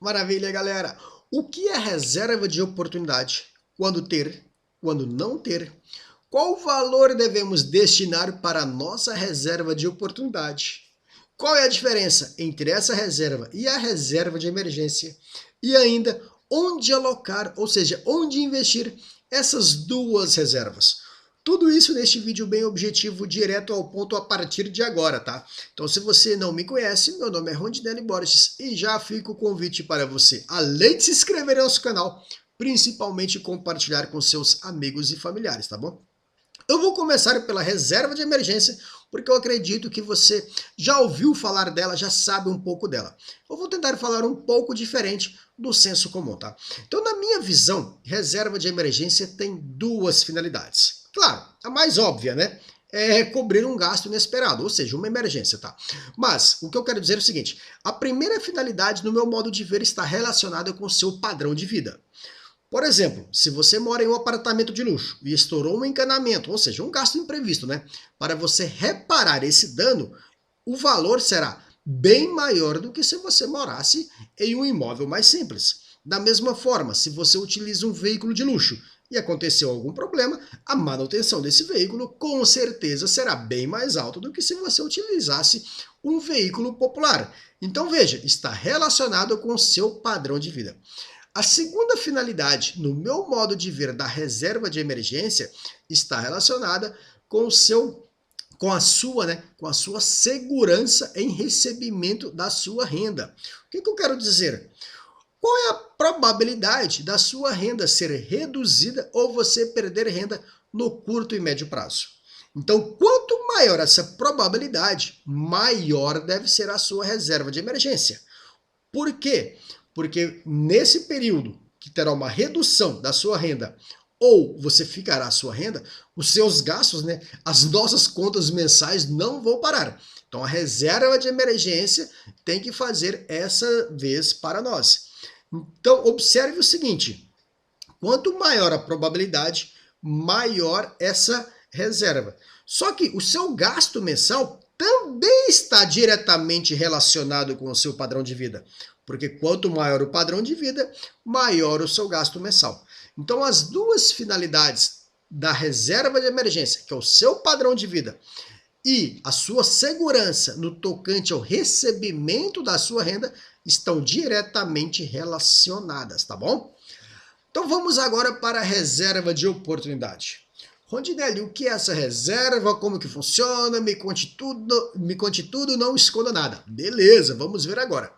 Maravilha, galera! O que é reserva de oportunidade? Quando ter? Quando não ter? Qual valor devemos destinar para a nossa reserva de oportunidade? Qual é a diferença entre essa reserva e a reserva de emergência? E ainda, onde alocar, ou seja, onde investir essas duas reservas? Tudo isso neste vídeo bem objetivo, direto ao ponto a partir de agora, tá? Então, se você não me conhece, meu nome é Rondinelli Borges e já fica o convite para você, além de se inscrever no nosso canal, principalmente compartilhar com seus amigos e familiares, tá bom? Eu vou começar pela reserva de emergência, porque eu acredito que você já ouviu falar dela, já sabe um pouco dela. Eu vou tentar falar um pouco diferente do senso comum, tá? Então, na minha visão, reserva de emergência tem duas finalidades. Claro, a mais óbvia, né? É cobrir um gasto inesperado, ou seja, uma emergência, tá? Mas o que eu quero dizer é o seguinte: a primeira finalidade, no meu modo de ver, está relacionada com o seu padrão de vida. Por exemplo, se você mora em um apartamento de luxo e estourou um encanamento, ou seja, um gasto imprevisto, né? Para você reparar esse dano, o valor será bem maior do que se você morasse em um imóvel mais simples. Da mesma forma, se você utiliza um veículo de luxo e aconteceu algum problema, a manutenção desse veículo com certeza será bem mais alta do que se você utilizasse um veículo popular. Então veja, está relacionado com o seu padrão de vida. A segunda finalidade, no meu modo de ver, da reserva de emergência está relacionada com a sua segurança em recebimento da sua renda. O que eu quero dizer? Qual é a probabilidade da sua renda ser reduzida ou você perder renda no curto e médio prazo? Então, quanto maior essa probabilidade, maior deve ser a sua reserva de emergência. Por quê? Porque nesse período que terá uma redução da sua renda ou você ficará a sua renda, os seus gastos, né, as nossas contas mensais não vão parar. Então a reserva de emergência tem que fazer essa vez para nós. Então observe o seguinte: quanto maior a probabilidade, maior essa reserva. Só que o seu gasto mensal também está diretamente relacionado com o seu padrão de vida. Porque quanto maior o padrão de vida, maior o seu gasto mensal. Então, as duas finalidades da reserva de emergência, que é o seu padrão de vida, e a sua segurança no tocante ao recebimento da sua renda, estão diretamente relacionadas, tá bom? Então vamos agora para a reserva de oportunidade. Rondinelli, o que é essa reserva? Como que funciona? Me conte tudo, não esconda nada. Beleza, vamos ver agora.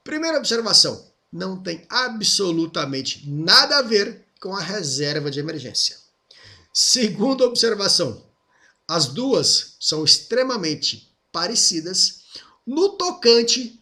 Primeira observação, não tem absolutamente nada a ver com a reserva de emergência. Segunda observação, as duas são extremamente parecidas no tocante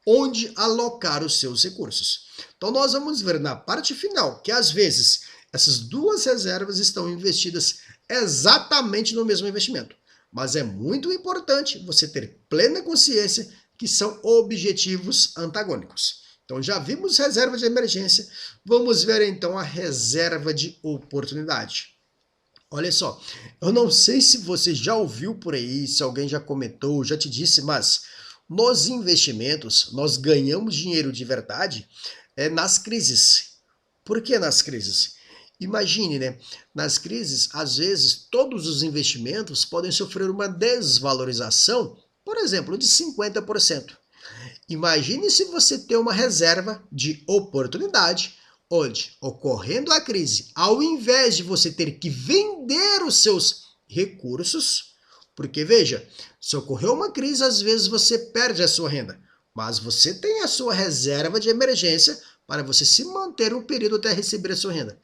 onde alocar os seus recursos. Então nós vamos ver na parte final que às vezes essas duas reservas estão investidas exatamente no mesmo investimento. Mas é muito importante você ter plena consciência que são objetivos antagônicos. Então já vimos reserva de emergência, vamos ver então a reserva de oportunidade. Olha só, eu não sei se você já ouviu por aí, se alguém já comentou, já te disse, mas nos investimentos nós ganhamos dinheiro de verdade nas crises. Por que nas crises? Imagine, né? Nas crises, às vezes, todos os investimentos podem sofrer uma desvalorização, por exemplo, de 50%. Imagine se você tem uma reserva de oportunidade, onde, ocorrendo a crise, ao invés de você ter que vender os seus recursos, porque veja, se ocorreu uma crise, às vezes você perde a sua renda, mas você tem a sua reserva de emergência para você se manter um período até receber a sua renda.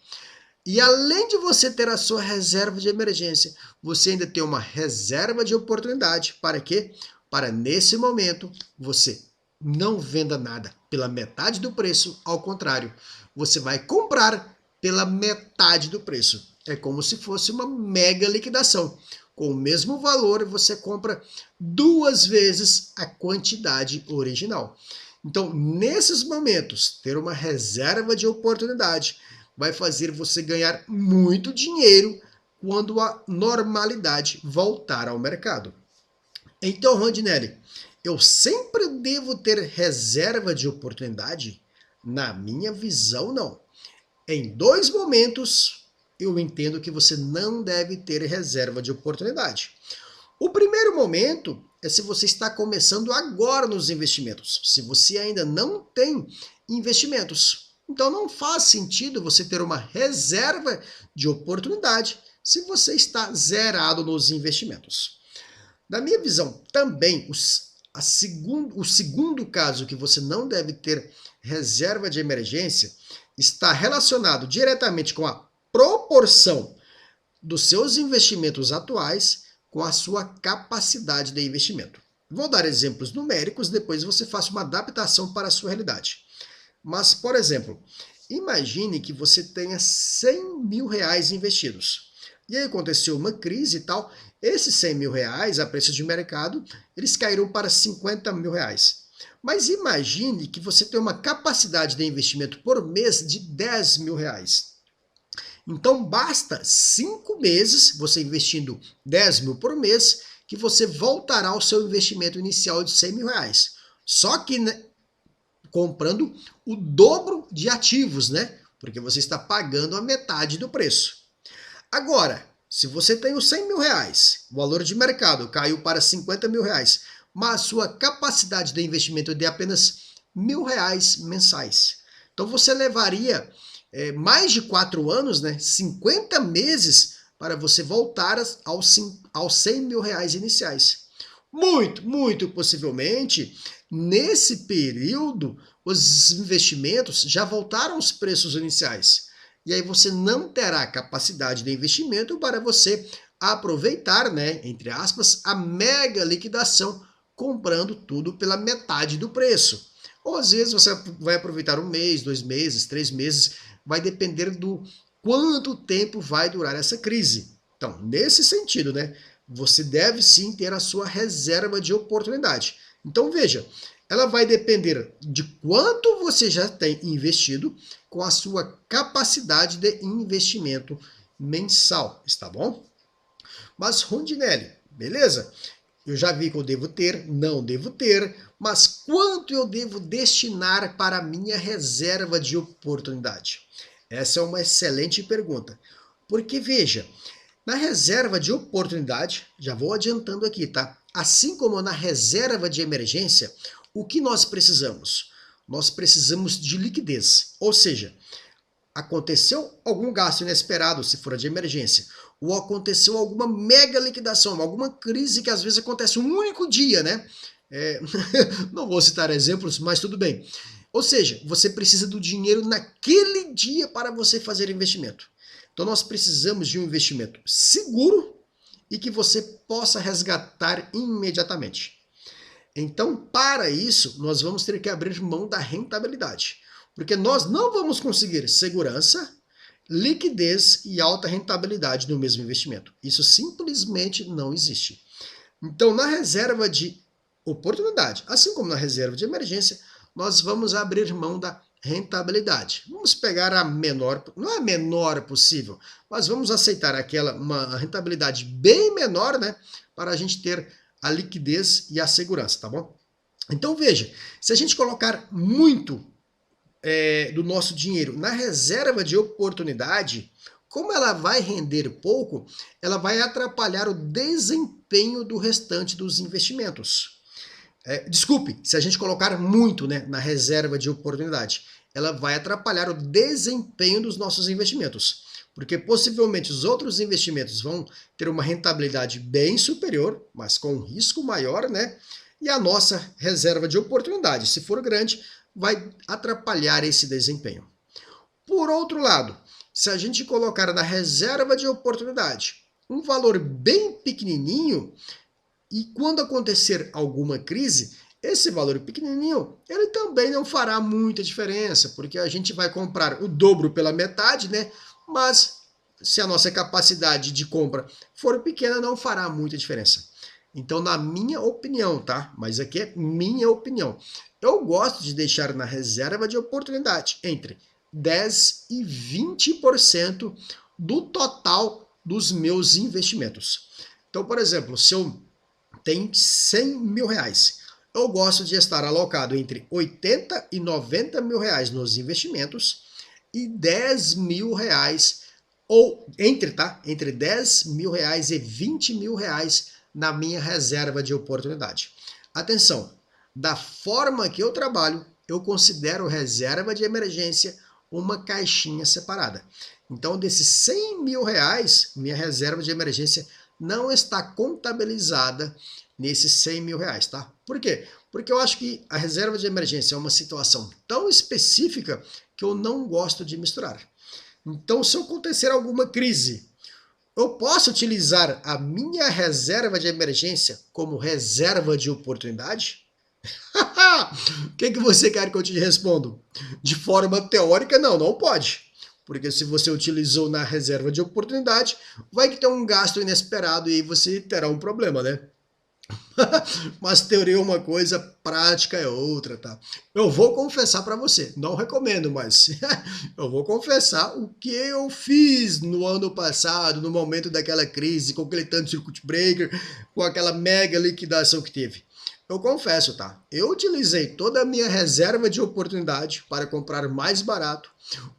E além de você ter a sua reserva de emergência, você ainda tem uma reserva de oportunidade. Para quê? Para nesse momento você não venda nada pela metade do preço, ao contrário, você vai comprar pela metade do preço. É como se fosse uma mega liquidação. Com o mesmo valor, você compra 2 vezes a quantidade original. Então, nesses momentos, ter uma reserva de oportunidade vai fazer você ganhar muito dinheiro quando a normalidade voltar ao mercado. Então, Rondinelli, eu sempre devo ter reserva de oportunidade? Na minha visão, não. Em 2 momentos, eu entendo que você não deve ter reserva de oportunidade. O primeiro momento é se você está começando agora nos investimentos, se você ainda não tem investimentos. Então não faz sentido você ter uma reserva de oportunidade se você está zerado nos investimentos. Na minha visão, também, o segundo caso que você não deve ter reserva de emergência está relacionado diretamente com a proporção dos seus investimentos atuais com a sua capacidade de investimento. Vou dar exemplos numéricos, depois você faça uma adaptação para a sua realidade. Mas, por exemplo, imagine que você tenha 100 mil reais investidos. E aí aconteceu uma crise e tal, esses 100 mil reais, a preço de mercado, eles caíram para 50 mil reais. Mas imagine que você tem uma capacidade de investimento por mês de 10 mil reais. Então basta 5 meses, você investindo 10 mil por mês, que você voltará ao seu investimento inicial de 100 mil reais. Só que, né, comprando o dobro de ativos, né? Porque você está pagando a metade do preço. Agora, se você tem os 100 mil reais, o valor de mercado caiu para 50 mil reais, mas sua capacidade de investimento é de apenas R$ 1.000 mensais. Então você levaria mais de 4 anos, né, 50 meses, para você voltar aos 100 mil reais iniciais. Muito possivelmente, nesse período, os investimentos já voltaram aos preços iniciais. E aí você não terá capacidade de investimento para você aproveitar, né, entre aspas, a mega liquidação, comprando tudo pela metade do preço. Ou às vezes você vai aproveitar 1 mês, 2 meses, 3 meses, vai depender do quanto tempo vai durar essa crise. Então, nesse sentido, né, você deve sim ter a sua reserva de oportunidade. Então veja, ela vai depender de quanto você já tem investido com a sua capacidade de investimento mensal, está bom? Mas Rondinelli, beleza? Eu já vi que eu devo ter, não devo ter, mas quanto eu devo destinar para a minha reserva de oportunidade? Essa é uma excelente pergunta. Porque veja, na reserva de oportunidade, já vou adiantando aqui, tá? Assim como na reserva de emergência, o que nós precisamos? Nós precisamos de liquidez, ou seja, aconteceu algum gasto inesperado, se for de emergência, ou aconteceu alguma mega liquidação, alguma crise que às vezes acontece um único dia, né? Não vou citar exemplos, mas tudo bem. Ou seja, você precisa do dinheiro naquele dia para você fazer investimento. Então nós precisamos de um investimento seguro e que você possa resgatar imediatamente. Então, para isso, nós vamos ter que abrir mão da rentabilidade. Porque nós não vamos conseguir segurança, liquidez e alta rentabilidade no mesmo investimento. Isso simplesmente não existe. Então, na reserva de oportunidade, assim como na reserva de emergência, nós vamos abrir mão da rentabilidade. Vamos pegar a menor, não é a menor possível, mas vamos aceitar uma rentabilidade bem menor, né, para a gente ter a liquidez e a segurança, tá bom? Então veja, se a gente colocar muito do nosso dinheiro na reserva de oportunidade, como ela vai render pouco, ela vai atrapalhar o desempenho do restante dos investimentos. Desculpe, se a gente colocar muito, né, na reserva de oportunidade, ela vai atrapalhar o desempenho dos nossos investimentos. Porque possivelmente os outros investimentos vão ter uma rentabilidade bem superior, mas com um risco maior, né? E a nossa reserva de oportunidade, se for grande, vai atrapalhar esse desempenho. Por outro lado, se a gente colocar na reserva de oportunidade um valor bem pequenininho, e quando acontecer alguma crise, esse valor pequenininho, ele também não fará muita diferença, porque a gente vai comprar o dobro pela metade, né? Mas se a nossa capacidade de compra for pequena, não fará muita diferença. Então, na minha opinião, tá? Mas aqui é minha opinião. Eu gosto de deixar na reserva de oportunidade entre 10% e 20% do total dos meus investimentos. Então, por exemplo, se eu tenho 100 mil reais, eu gosto de estar alocado entre 80 e 90 mil reais nos investimentos e 10 mil reais, ou entre 10 mil reais e 20 mil reais na minha reserva de oportunidade. Atenção, da forma que eu trabalho, eu considero reserva de emergência uma caixinha separada. Então, desses 100 mil reais, minha reserva de emergência não está contabilizada nesses 100 mil reais, tá? Por quê? Porque eu acho que a reserva de emergência é uma situação tão específica que eu não gosto de misturar. Então, se acontecer alguma crise, eu posso utilizar a minha reserva de emergência como reserva de oportunidade? O que você quer que eu te responda? De forma teórica, não pode. Porque se você utilizou na reserva de oportunidade, vai que ter um gasto inesperado e aí você terá um problema, né? Mas teoria é uma coisa, prática é outra, tá? Eu vou confessar para você, não recomendo, mas eu vou confessar o que eu fiz no ano passado, no momento daquela crise, com aquele tanto circuit breaker, com aquela mega liquidação que teve. Eu confesso, tá? Eu utilizei toda a minha reserva de oportunidade para comprar mais barato.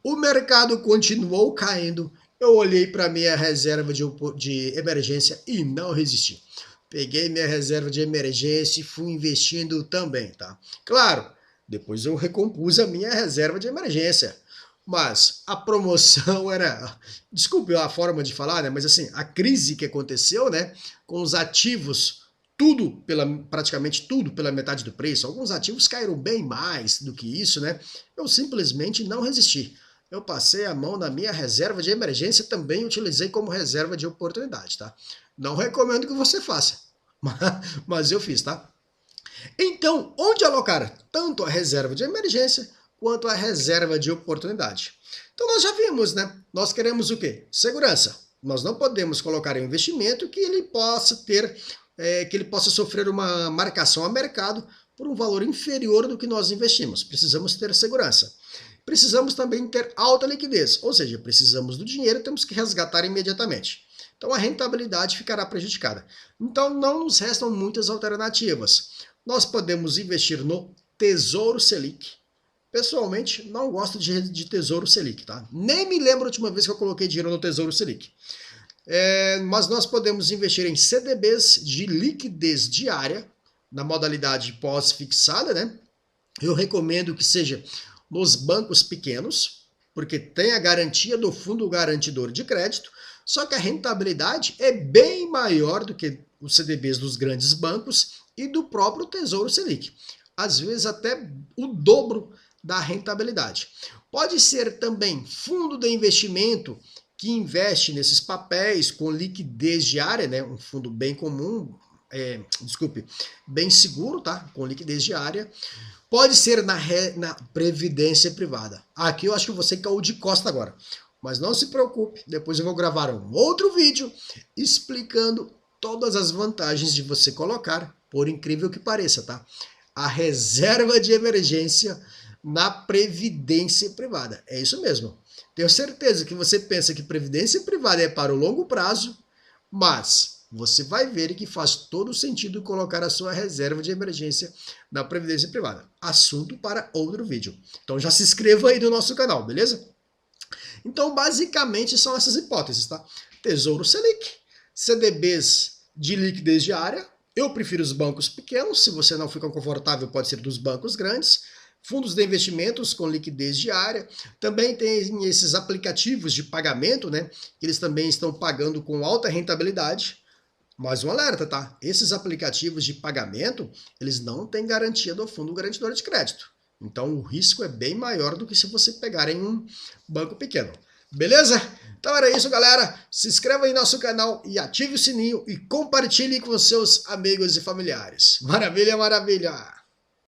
O mercado continuou caindo. Eu olhei para minha reserva de emergência e não resisti. Peguei minha reserva de emergência e fui investindo também, tá? Claro, depois eu recompus a minha reserva de emergência. Mas a promoção era... Desculpe a forma de falar, né? Mas assim, a crise que aconteceu, né? Com os ativos... praticamente tudo pela metade do preço. Alguns ativos caíram bem mais do que isso, né? Eu simplesmente não resisti. Eu passei a mão na minha reserva de emergência, também utilizei como reserva de oportunidade, tá? Não recomendo que você faça, mas eu fiz, tá? Então, onde alocar tanto a reserva de emergência quanto a reserva de oportunidade? Então nós já vimos, né? Nós queremos o quê? Segurança. Nós não podemos colocar em investimento que ele possa ter... que ele possa sofrer uma marcação a mercado por um valor inferior do que nós investimos. Precisamos ter segurança. Precisamos também ter alta liquidez, ou seja, precisamos do dinheiro e temos que resgatar imediatamente. Então a rentabilidade ficará prejudicada. Então não nos restam muitas alternativas. Nós podemos investir no Tesouro Selic. Pessoalmente, não gosto de Tesouro Selic, tá? Nem me lembro a última vez que eu coloquei dinheiro no Tesouro Selic. Mas nós podemos investir em CDBs de liquidez diária, na modalidade pós-fixada, né? Eu recomendo que seja nos bancos pequenos, porque tem a garantia do fundo garantidor de crédito, só que a rentabilidade é bem maior do que os CDBs dos grandes bancos e do próprio Tesouro Selic. Às vezes até o dobro da rentabilidade. Pode ser também fundo de investimento que investe nesses papéis com liquidez diária, né? Um fundo bem comum, bem seguro, tá? Com liquidez diária. Pode ser na previdência privada. Aqui eu acho que você caiu de costa agora. Mas não se preocupe, depois eu vou gravar um outro vídeo explicando todas as vantagens de você colocar, por incrível que pareça, tá? A reserva de emergência na previdência privada. É isso mesmo. Tenho certeza que você pensa que previdência privada é para o longo prazo, mas você vai ver que faz todo sentido colocar a sua reserva de emergência na previdência privada. Assunto para outro vídeo. Então já se inscreva aí no nosso canal, beleza? Então basicamente são essas hipóteses, tá? Tesouro Selic, CDBs de liquidez diária. Eu prefiro os bancos pequenos, se você não fica confortável pode ser dos bancos grandes. Fundos de investimentos com liquidez diária. Também tem esses aplicativos de pagamento, né? Eles também estão pagando com alta rentabilidade. Mas um alerta, tá? Esses aplicativos de pagamento, eles não têm garantia do fundo garantidor de crédito. Então o risco é bem maior do que se você pegar em um banco pequeno. Beleza? Então era isso, galera. Se inscreva aí no nosso canal e ative o sininho e compartilhe com seus amigos e familiares. Maravilha, maravilha!